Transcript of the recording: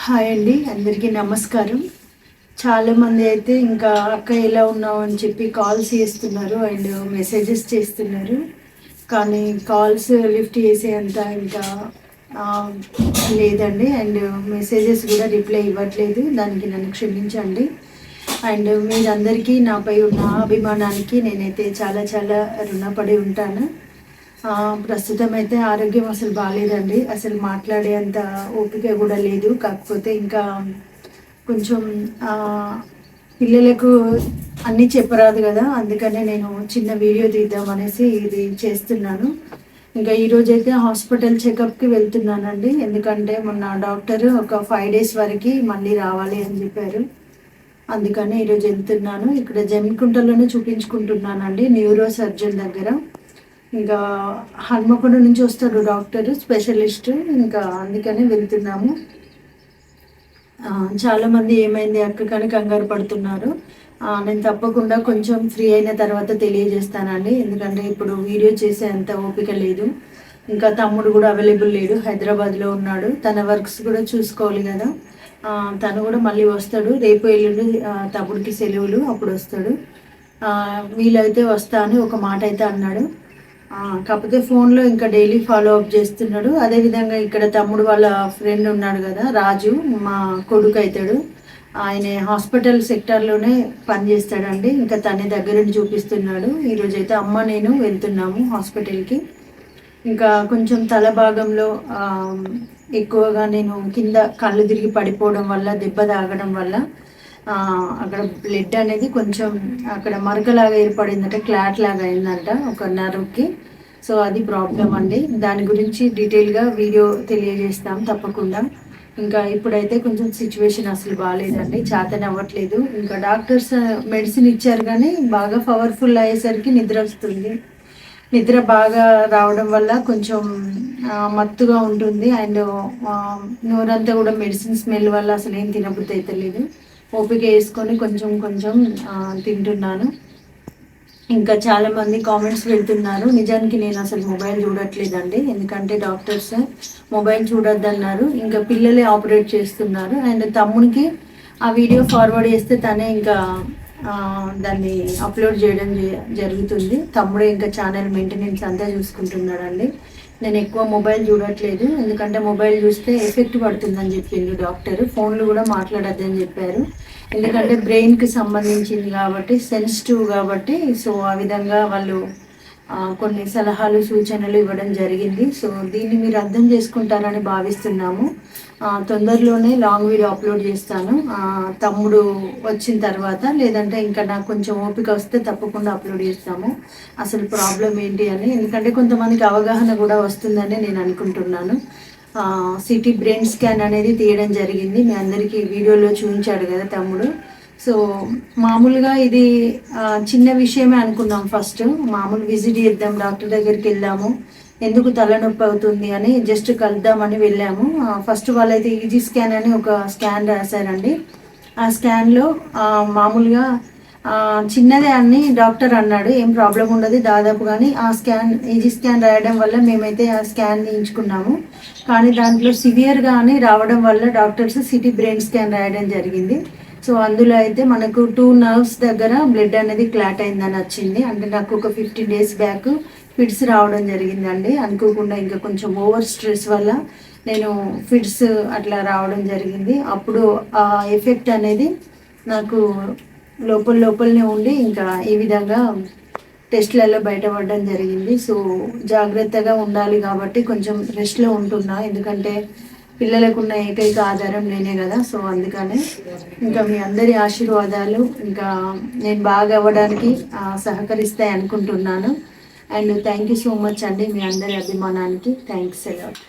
Hi అండి, అందరికీ నమస్కారం. చాలామంది అయితే ఇంకా అక్క ఎలా ఉన్నావు అని చెప్పి కాల్స్ చేస్తున్నారు అండ్ మెసేజెస్ చేస్తున్నారు. కానీ కాల్స్ లిఫ్ట్ చేసేంత ఇంకా ఆ, లేదండి. అండ్ మెసేజెస్ కూడా రిప్లై ఇవ్వట్లేదు. దానికి నన్ను క్షమించండి. అండ్ మీరందరికీ నాపై ఉన్న అభిమానానికి నేనైతే చాలా చాలా రుణపడి ఉంటాను. ప్రస్తుతం అయితే ఆరోగ్యం అసలు బాగాలేదండి. అసలు మాట్లాడేంత ఓపిక కూడా లేదు. కాకపోతే ఇంకా కొంచెం పిల్లలకు అన్నీ చెప్పరాదు కదా, అందుకనే నేను చిన్న వీడియో తీద్దాం అనేసి ఇది చేస్తున్నాను. ఇంకా ఈరోజైతే హాస్పిటల్ చెకప్కి వెళ్తున్నానండి. ఎందుకంటే మొన్న డాక్టర్ ఒక 5 days వరకు మళ్ళీ రావాలి అని చెప్పారు. అందుకని ఈరోజు వెళ్తున్నాను. ఇక్కడ జమ్మికుంటలోనే చూపించుకుంటున్నానండి, న్యూరో సర్జన్ దగ్గర. ఇంకా హన్మకొండ నుంచి వస్తాడు డాక్టర్ స్పెషలిస్ట్. ఇంకా అందుకనే వెళ్తున్నాము. చాలామంది ఏమైంది అక్క కానీ కంగారు పడుతున్నారు. నేను తప్పకుండా కొంచెం ఫ్రీ అయిన తర్వాత తెలియజేస్తానండి. ఎందుకంటే ఇప్పుడు వీడియో చేసే అంత ఓపిక లేదు. ఇంకా తమ్ముడు కూడా అవైలబుల్ లేడు, హైదరాబాద్లో ఉన్నాడు. తన వర్క్స్ కూడా చూసుకోవాలి కదా. తను కూడా మళ్ళీ వస్తాడు రేపు ఎల్లుండి. తమ్ముడికి సెలవులు, అప్పుడు వస్తాడు. వీలైతే వస్తా అని ఒక మాట అయితే అన్నాడు. కాకపోతే ఫోన్లో ఇంకా డైలీ ఫాలో అప్ చేస్తున్నాడు. అదేవిధంగా ఇక్కడ తమ్ముడు వాళ్ళ ఫ్రెండ్ ఉన్నాడు కదా, రాజు, మా కొడుకు అవుతాడు. ఆయన హాస్పిటల్ సెక్టార్లోనే పనిచేస్తాడండి. ఇంకా తన దగ్గరుండి చూపిస్తున్నాడు. ఈరోజైతే అమ్మ నేను వెళ్తున్నాము హాస్పిటల్కి. ఇంకా కొంచెం తల భాగంలో ఎక్కువగా నేను కింద కళ్ళు తిరిగి పడిపోవడం వల్ల, దెబ్బ తాగడం వల్ల అక్కడ బ్లడ్ అనేది కొంచెం అక్కడ మరకలాగా ఏర్పడిందంటే, క్లాట్ లాగా అయిందంట ఒక నర్వ్కి. సో అది ప్రాబ్లం అండి. దాని గురించి డీటెయిల్గా వీడియో తెలియజేస్తాం తప్పకుండా. ఇంకా ఇప్పుడైతే కొంచెం సిచ్యువేషన్ అసలు బాగాలేదండి, చేతనే అవ్వట్లేదు. ఇంకా డాక్టర్స్ మెడిసిన్ ఇచ్చారు కానీ బాగా పవర్ఫుల్ అయ్యేసరికి నిద్ర వస్తుంది. నిద్ర బాగా రావడం వల్ల కొంచెం మత్తుగా ఉంటుంది. అండ్ నోరంతా కూడా మెడిసిన్ స్మెల్ వల్ల అసలు ఏం తినబుద్ధి అయితే లేదు. ఓపిక వేసుకొని కొంచెం కొంచెం తింటున్నాను. ఇంకా చాలామంది కామెంట్స్ పెడుతున్నారు. నిజానికి నేను అసలు మొబైల్ చూడట్లేదండి, ఎందుకంటే డాక్టర్స్ మొబైల్ చూడొద్దన్నారు. ఇంకా పిల్లలే ఆపరేట్ చేస్తున్నారు. అండ్ తమ్మునికి ఆ వీడియో ఫార్వర్డ్ చేస్తే తనే ఇంకా దాన్ని అప్లోడ్ చేయడం జరుగుతుంది. తమ్ముడే ఇంకా ఛానల్ మెయింటెనెన్స్ అంతా చూసుకుంటున్నాడండి. నేను ఎక్కువ మొబైల్ చూడట్లేదు, ఎందుకంటే మొబైల్ చూస్తే ఎఫెక్ట్ పడుతుందని చెప్పిండు డాక్టర్. ఫోన్లు కూడా మాట్లాడొద్దని చెప్పారు, ఎందుకంటే బ్రెయిన్కి సంబంధించింది కాబట్టి, సెన్సిటివ్ కాబట్టి. సో ఆ విధంగా వాళ్ళు కొన్ని సలహాలు సూచనలు ఇవ్వడం జరిగింది. సో దీన్ని మీరు అర్థం చేసుకుంటారని భావిస్తున్నాము. తొందరలోనే లాంగ్ వీడియో అప్లోడ్ చేస్తాను తమ్ముడు వచ్చిన తర్వాత, లేదంటే ఇంకా నాకు కొంచెం ఓపిక వస్తే తప్పకుండా అప్లోడ్ చేస్తాము అసలు ప్రాబ్లం ఏంటి అని. ఎందుకంటే కొంతమందికి అవగాహన కూడా వస్తుందని నేను అనుకుంటున్నాను. సిటీ బ్రెయిన్ స్కాన్ అనేది తీయడం జరిగింది, మీ అందరికీ వీడియోలో చూపించాడు కదా తమ్ముడు. సో మామూలుగా ఇది చిన్న విషయమే అనుకున్నాం. ఫస్ట్ మామూలు విజిట్ చేద్దాం, డాక్టర్ దగ్గరికి వెళ్దాము, ఎందుకు తలనొప్పి అవుతుంది అని జస్ట్ కలుద్దామని వెళ్ళాము. ఫస్ట్ వాళ్ళైతే ఈజీ స్కాన్ అని ఒక స్కాన్ రాశారండి. ఆ స్కాన్లో మామూలుగా చిన్నదే అని డాక్టర్ అన్నాడు, ఏం ప్రాబ్లం ఉండదు దాదాపు. కానీ ఆ స్కాన్ ఈజీ స్కాన్ రాయడం వల్ల మేమైతే ఆ స్కాన్ తీయించుకున్నాము. కానీ దాంట్లో సివియర్గా అని రావడం వల్ల డాక్టర్స్ సిటీ బ్రెయిన్ స్కాన్ రాయడం జరిగింది. సో అందులో అయితే మనకు 2 nerves దగ్గర బ్లడ్ అనేది క్లాట్ అయిందని వచ్చింది. అంటే నాకు ఒక 15 days బ్యాక్ ఫిట్స్ రావడం జరిగిందండి అనుకోకుండా. ఇంకా కొంచెం ఓవర్ స్ట్రెస్ వల్ల నేను ఫిట్స్ అట్లా రావడం జరిగింది. అప్పుడు ఆ ఎఫెక్ట్ అనేది నాకు లోపలనే ఉండి ఇంకా ఈ విధంగా టెస్ట్లలో బయటపడడం జరిగింది. సో జాగ్రత్తగా ఉండాలి కాబట్టి కొంచెం రెస్ట్లో ఉంటున్నా, ఎందుకంటే పిల్లలకు ఉన్న ఏకైక ఆధారం నేనే కదా. సో అందుకనే ఇంకా మీ అందరి ఆశీర్వాదాలు ఇంకా నేను బాగా అవ్వడానికి సహకరిస్తాయి అనుకుంటున్నాను. And thank you so much అండి, మీ అందరి అభిమానానికి థ్యాంక్స్ అలాట్.